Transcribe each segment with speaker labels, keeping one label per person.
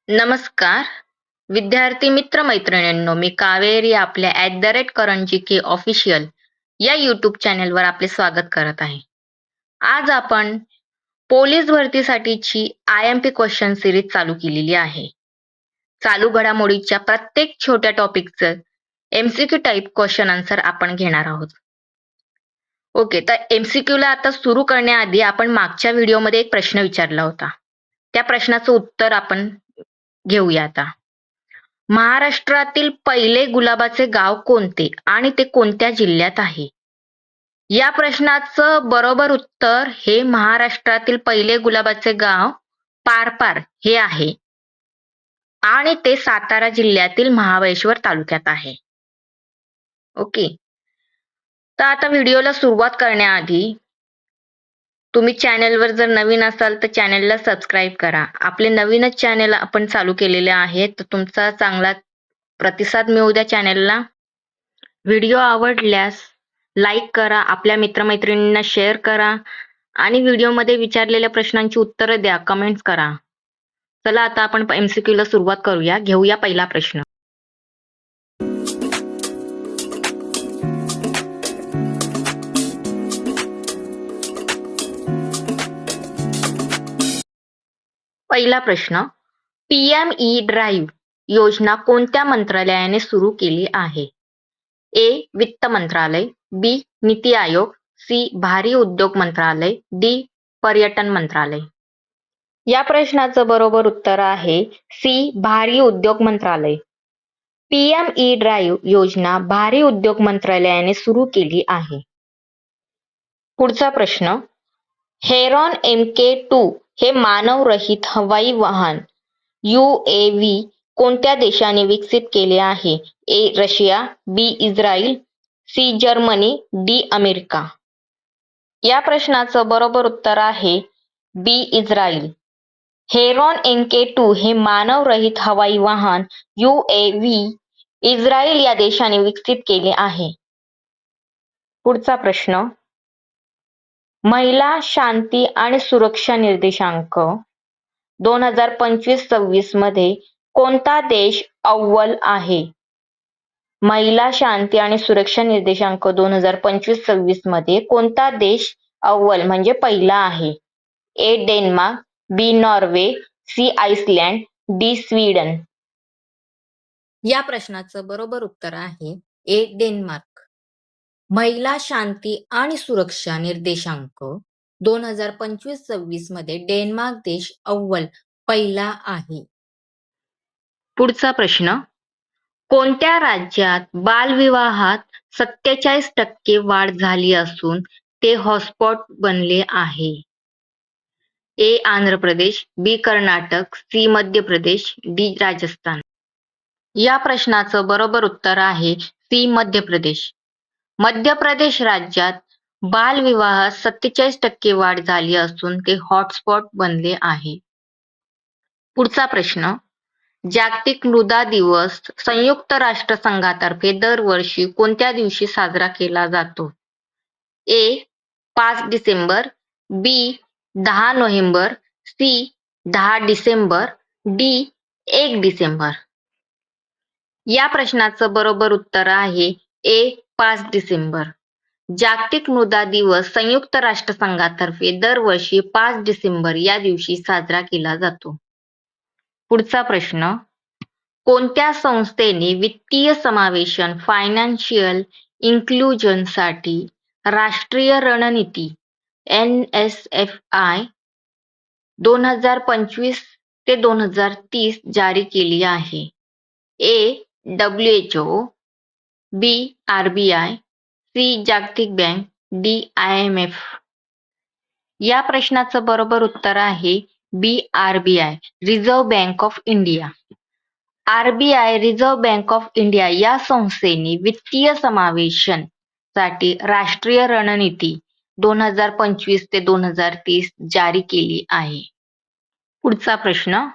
Speaker 1: नमस्कार विद्यार्थी मित्र मैत्रिणींनो, मी कावेरी आपल्या @करंजी ऑफिशियल या यूट्यूब चॅनेलवर आपले स्वागत करत आहे. आज आपण पोलीस भरतीसाठीची IMP क्वेश्चन सिरीज चालू केलेली आहे. चालू घडामोडीच्या प्रत्येक छोट्या टॉपिकचं MCQ टाईप क्वेश्चन आन्सर आपण घेणार आहोत. ओके, तर MCQ ला आता सुरू करण्याआधी आपण मागच्या व्हिडिओमध्ये एक प्रश्न विचारला होता. त्या प्रश्नाचं उत्तर आपण घेऊया आता. महाराष्ट्रातील पहिले गुलाबाचे गाव कोणते आणि ते कोणत्या जिल्ह्यात आहे? या प्रश्नाचं बरोबर उत्तर हे महाराष्ट्रातील पहिले गुलाबाचे गाव पारपार हे आहे आणि ते सातारा जिल्ह्यातील महाबळेश्वर तालुक्यात आहे. ओके, तर आता व्हिडिओला सुरुवात करण्याआधी तुम्ही चॅनलवर जर नवीन असाल तर चॅनलला सबस्क्राईब करा. आपले नवीनच चॅनल आपण चालू केलेले आहे, तर तुमचा चांगला प्रतिसाद मिळू द्या चॅनलला. व्हिडिओ आवडल्यास लाईक करा, आपल्या मित्रमैत्रिणींना शेअर करा आणि व्हिडिओमध्ये विचारलेल्या प्रश्नांची उत्तरं द्या, कमेंट्स करा. चला आता आपण MCQ ला सुरुवात करूया. घेऊया पहिला प्रश्न. पहिला प्रश्न, PME ड्राईव्ह योजना कोणत्या मंत्रालयाने सुरू केली आहे? A. वित्त मंत्रालय, B. नीती आयोग, C. भारी उद्योग मंत्रालय, D. पर्यटन मंत्रालय. या प्रश्नाचं बरोबर उत्तर आहे C. भारी उद्योग मंत्रालय. PME ड्राईव्ह योजना भारी उद्योग मंत्रालयाने सुरू केली आहे. पुढचा प्रश्न, हेरॉन MK2 हे मानवरहित हवाई वाहन UAV कोणत्या देशाने विकसित केले आहे? A. Russia, B. Israel, C. Germany, D. America. या प्रश्नाचं बरोबर उत्तर आहे B. इस्रायल. हेरॉन MK2 हे मानवरहित हवाई वाहन UAV इस्रायल या देशाने विकसित केले आहे. पुढचा प्रश्न, महिला शांती आणि सुरक्षा निर्देशांक 2025-26 मध्ये कोणता देश अव्वल आहे? महिला शांती आणि सुरक्षा निर्देशांक 2025-26 मध्ये कोणता देश अव्वल म्हणजे पहिला आहे? A. Denmark, B. Norway, C. Iceland, D. Sweden. या प्रश्नाचं बरोबर उत्तर आहे A. डेन्मार्क. महिला शांती आणि सुरक्षा निर्देशांक 2025-26 मध्ये डेन्मार्क देश अव्वल पहिला आहे. पुढचा प्रश्न, कोणत्या राज्यात बालविवाहात 47% वाढ झाली असून ते हॉटस्पॉट बनले आहे? A. Andhra Pradesh, B. Karnataka, C. Madhya Pradesh, D. Rajasthan. या प्रश्नाचं बरोबर उत्तर आहे C. मध्य प्रदेश. मध्य प्रदेश राज्यात बालविवाहात 47% वाढ झाली असून ते हॉटस्पॉट बनले आहे. पुढचा प्रश्न, जागतिक मृदा दिवस संयुक्त राष्ट्र संघातर्फे दरवर्षी कोणत्या दिवशी साजरा केला जातो? A. 5 December, B. 10 November, C. 10 December, D. 1 December. या प्रश्नाचं बरोबर उत्तर आहे A. 5 डिसेंबर. जागतिक मृदा दिवस संयुक्त राष्ट्र संघातर्फे दरवर्षी 5 डिसेंबर या दिवशी साजरा केला जातो. पुढचा प्रश्न, कोणत्या संस्थेने वित्तीय समावेशन फायनान्शियल इन्क्लुजनसाठी राष्ट्रीय रणनीती NSFI 2025 ते 2030 जारी केली आहे? A. WHO, B. RBI, C. जागतिक बँक, D. IMF. या प्रश्नाचं बरोबर उत्तर आहे B. RBI, reserve bank of India. RBI, reserve bank of India या संस्थेने वित्तीय समावेशन साठी राष्ट्रीय रणनीती 2025 ते 2030 जारी केली आहे. पुढचा प्रश्न,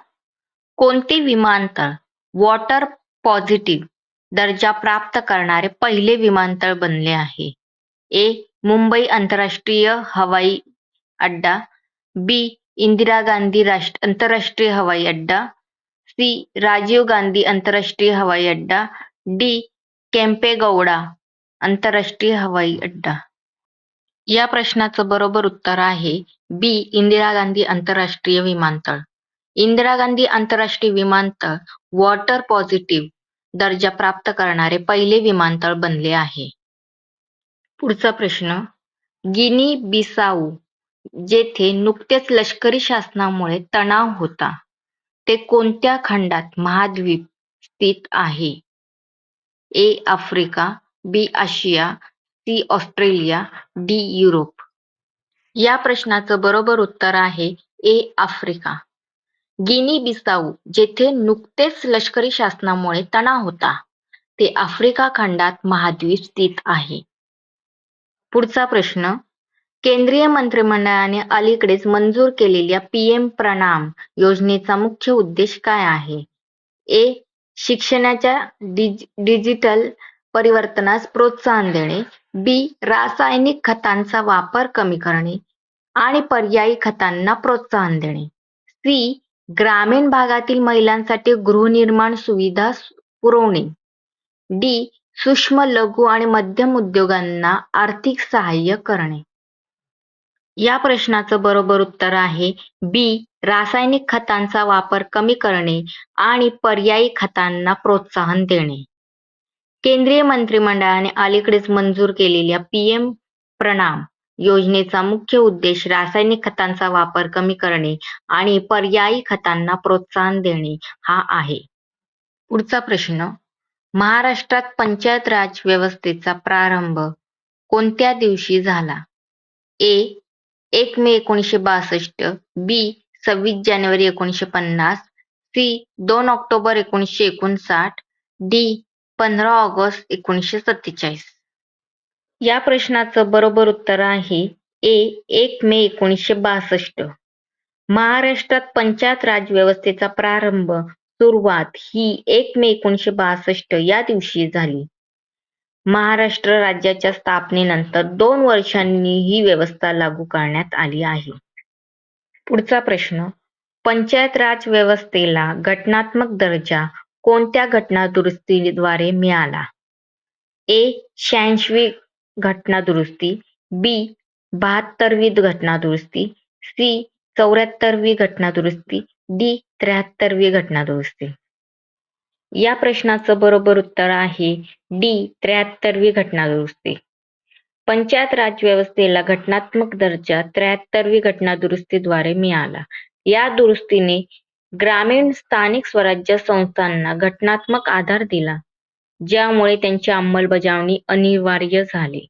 Speaker 1: कोणते विमानतळ वॉटर पॉझिटिव्ह दर्जा प्राप्त करणारे पहिले विमानतळ बनले आहे? A. मुंबई आंतरराष्ट्रीय हवाई अड्डा, B. इंदिरा गांधी आंतरराष्ट्रीय हवाई अड्डा, सी. राजीव गांधी आंतरराष्ट्रीय हवाई अड्डा, डी. केम्पेगौडा आंतरराष्ट्रीय हवाई अड्डा. या प्रश्नाचं बरोबर उत्तर आहे बी. इंदिरा गांधी आंतरराष्ट्रीय विमानतळ. इंदिरा गांधी आंतरराष्ट्रीय विमानतळ वॉटर पॉझिटिव्ह दर्जा प्राप्त करणारे पहिले विमानतळ बनले आहे. पुढचा प्रश्न, गिनी बिसाऊ जेथे नुकतेच लष्करी शासनामुळे तणाव होता, ते कोणत्या खंडात महाद्वीप स्थित आहे? ए. आफ्रिका, बी. आशिया, सी. Australia, D. युरोप. या प्रश्नाचं बरोबर उत्तर आहे ए. आफ्रिका. गिनी बिसाऊ जेथे नुकतेच लष्करी शासनामुळे तणाव होता, ते आफ्रिका खंडात महाद्वीप स्थित आहे. पुढचा प्रश्न, केंद्रीय मंत्रिमंडळाने अलीकडेच मंजूर केलेल्या पीएम प्रणाम योजनेचा मुख्य उद्देश काय आहे? ए. शिक्षणाच्या डिजिटल परिवर्तनास प्रोत्साहन देणे, बी. रासायनिक खतांचा वापर कमी करणे आणि पर्यायी खतांना प्रोत्साहन देणे, सी. ग्रामीण भागातील महिलांसाठी गृहनिर्माण सुविधा पुरवणे, डी. सूक्ष्म लघु आणि मध्यम उद्योगांना आर्थिक सहाय्य करणे. या प्रश्नाचं बरोबर उत्तर आहे बी. रासायनिक खतांचा वापर कमी करणे आणि पर्यायी खतांना प्रोत्साहन देणे. केंद्रीय मंत्रिमंडळाने अलीकडेच मंजूर केलेल्या पीएम प्रणाम योजनेचा मुख्य उद्देश रासायनिक खतांचा वापर कमी करणे आणि पर्यायी खतांना प्रोत्साहन देणे हा आहे. पुढचा प्रश्न, महाराष्ट्रात पंचायत राज व्यवस्थेचा प्रारंभ कोणत्या दिवशी झाला? ए. 1 मे 1962, बी. 26 जानेवारी 1950, सी. 2 October 1959, D. 15 ऑगस्ट 1947. या प्रश्नाचं बरोबर उत्तर आहे ए. 1 मे 1962. महाराष्ट्रात पंचायत राज व्यवस्थेचा सुरुवात ही 1 मे 1962 या दिवशी झाली. महाराष्ट्र राज्याच्या स्थापनेनंतर 2 वर्षांनी ही व्यवस्था लागू करण्यात आली आहे. पुढचा प्रश्न, पंचायत राज व्यवस्थेला घटनात्मक दर्जा कोणत्या घटनादुरुस्तीद्वारे मिळाला? ए. 86वी घटनादुरुस्ती, बी. 72वी घटनादुरुस्ती, सी. 74वी घटनादुरुस्ती, डी. 73वी घटनादुरुस्ती. या प्रश्नाचं बरोबर उत्तर आहे डी. 73वी घटनादुरुस्ती. पंचायत राज व्यवस्थेला घटनात्मक दर्जा 73वी घटनादुरुस्तीद्वारे मिळाला. या दुरुस्तीने ग्रामीण स्थानिक स्वराज्य संस्थांना घटनात्मक आधार दिला, ज्यामुळे त्यांची अंमलबजावणी अनिवार्य झाली.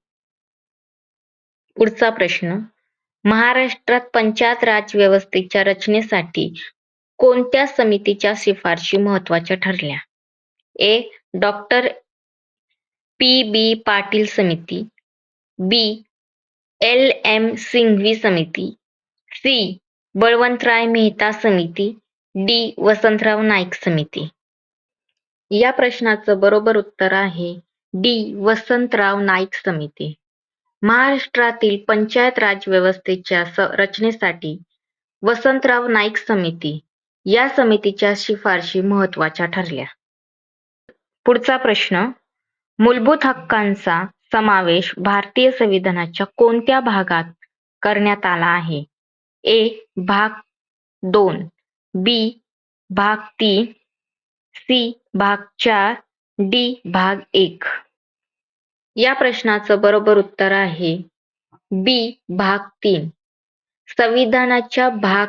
Speaker 1: पुढचा प्रश्न, महाराष्ट्रात पंचायत राज व्यवस्थेच्या रचनेसाठी कोणत्या समितीच्या शिफारशी महत्त्वाच्या ठरल्या? ए. डॉ. पी. बी. पाटील समिती, बी. एल. एम. सिंघवी समिती, सी. बळवंतराय मेहता समिती, डी. वसंतराव नाईक समिती. या प्रश्नाचं बरोबर उत्तर आहे डी. वसंतराव नाईक समिती. महाराष्ट्रातील पंचायत राज व्यवस्थेच्या रचनेसाठी वसंतराव नाईक समिती या समितीच्या शिफारशी महत्त्वाच्या ठरल्या. पुढचा प्रश्न, मूलभूत हक्कांचा समावेश भारतीय संविधानाच्या कोणत्या भागात करण्यात आला आहे? ए. भाग 2, बी. भाग 3, सी. भाग 4, डी. भाग 1. या प्रश्नाचं बरोबर उत्तर आहे बी. भाग 3. संविधानाच्या भाग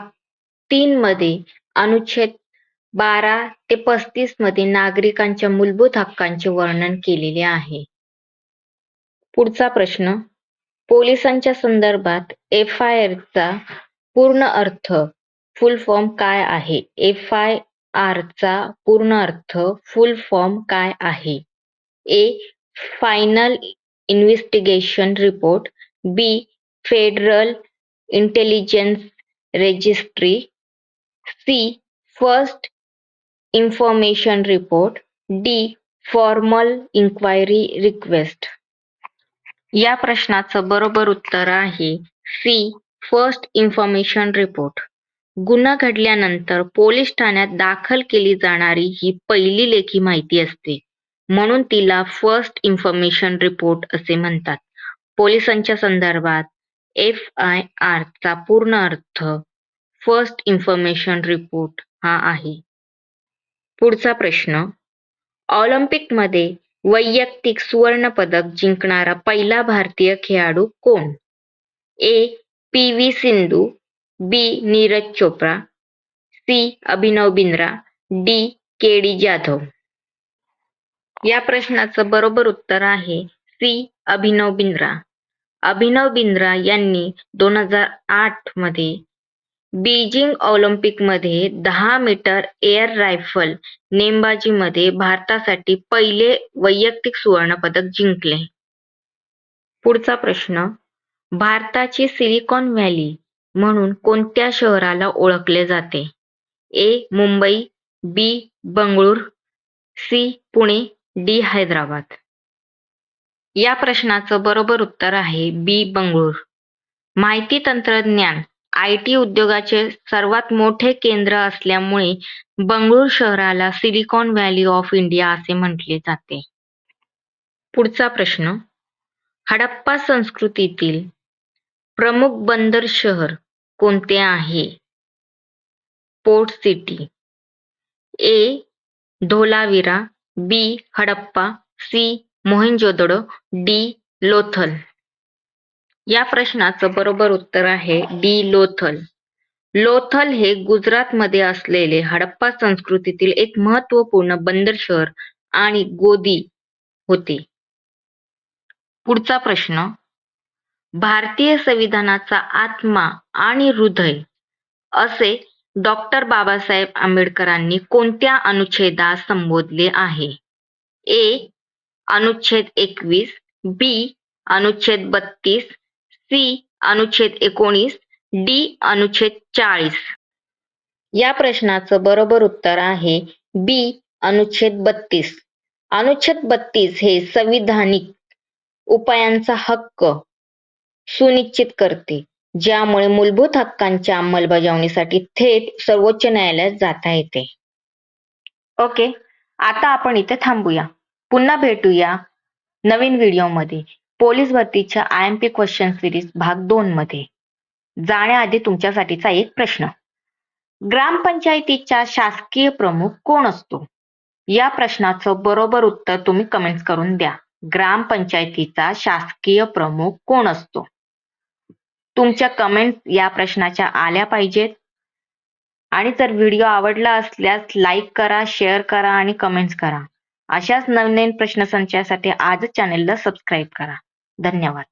Speaker 1: 3 मध्ये अनुच्छेद 12 ते 35 मध्ये नागरिकांच्या मूलभूत हक्कांचे वर्णन केलेले आहे. पुढचा प्रश्न, पोलिसांच्या संदर्भात FIRचा पूर्ण अर्थ फुल फॉर्म काय आहे? FIRचा पूर्ण अर्थ फुल फॉर्म काय आहे? A. Final investigation report, B. Federal intelligence registry, C. First information report, D. Formal inquiry request. या प्रश्नाचं बरोबर उत्तर आहे सी. First information report. गुन्हा घडल्यानंतर पोलीस ठाण्यात दाखल केली जाणारी ही पहिली लेखी माहिती असते, म्हणून तिला फर्स्ट इन्फॉर्मेशन रिपोर्ट असे म्हणतात. पोलिसांच्या संदर्भात FIR चा पूर्ण अर्थ फर्स्ट इन्फॉर्मेशन रिपोर्ट हा आहे. पुढचा प्रश्न, ऑलिम्पिकमध्ये वैयक्तिक सुवर्ण पदक जिंकणारा पहिला भारतीय खेळाडू कोण? A. PV Sindhu, B. Neeraj Chopra, C. Abhinav Bindra, D. KD Jadhav. या प्रश्नाचं बरोबर उत्तर आहे C. अभिनव बिंद्रा. अभिनव बिंद्रा यांनी 2008 मध्ये बीजिंग ऑलिम्पिकमध्ये 10 मीटर एअर रायफल नेमबाजीमध्ये भारतासाठी पहिले वैयक्तिक सुवर्ण पदक जिंकले. पुढचा प्रश्न, भारताची सिलिकॉन व्हॅली म्हणून कोणत्या शहराला ओळखले जाते? A. Mumbai, B. Bengaluru, C. Pune, D. Hyderabad. या प्रश्नाचं बरोबर उत्तर आहे B. बंगळूर. माहिती तंत्रज्ञान IT उद्योगाचे सर्वात मोठे केंद्र असल्यामुळे बंगळूर शहराला सिलिकॉन व्हॅली ऑफ इंडिया असे म्हटले जाते. पुढचा प्रश्न, हडप्पा संस्कृतीतील प्रमुख बंदर शहर कोणते आहे? Port city. A. Dholavira, B. Harappa, C. Mohenjo-daro, D. Lothal. या प्रश्नाचं बरोबर उत्तर आहे D. लोथल. लोथल हे गुजरातमध्ये असलेले हडप्पा संस्कृतीतील एक महत्त्वपूर्ण बंदर शहर आणि गोदी होते. पुढचा प्रश्न, भारतीय संविधानाचा आत्मा आणि हृदय असे डॉ. बाबासाहेब आंबेडकरांनी कोणत्या अनुच्छेदास संबोधले आहे? A. अनुच्छेद 21, B. अनुच्छेद 32, C. अनुच्छेद 19, D. अनुच्छेद 40. या प्रश्नाचं बरोबर उत्तर आहे B. अनुच्छेद 32. अनुच्छेद 32 हे संविधानिक उपायांचा हक्क सुनिश्चित करते, ज्यामुळे मूलभूत हक्कांच्या अंमलबजावणीसाठी थेट सर्वोच्च न्यायालयात जाता येते. ओके, आता आपण इथे थांबूया. पुन्हा भेटूया नवीन व्हिडिओमध्ये पोलीस भरतीच्या IMP क्वेश्चन सिरीज भाग 2 मध्ये. जाण्याआधी तुमच्यासाठीचा एक प्रश्न, ग्रामपंचायतीचा शासकीय प्रमुख कोण असतो? या प्रश्नाचं बरोबर उत्तर तुम्ही कमेंट्स करून द्या. ग्रामपंचायतीचा शासकीय प्रमुख कोण असतो? तुमच्या कमेंट्स या प्रश्नाच्या आल्या पाहिजेत. आणि जर व्हिडिओ आवडला असल्यास लाईक करा, शेअर करा आणि कमेंट्स करा. अशाच नवनवीन प्रश्नसंचासाठी आजच चॅनेलला सबस्क्राईब करा. धन्यवाद.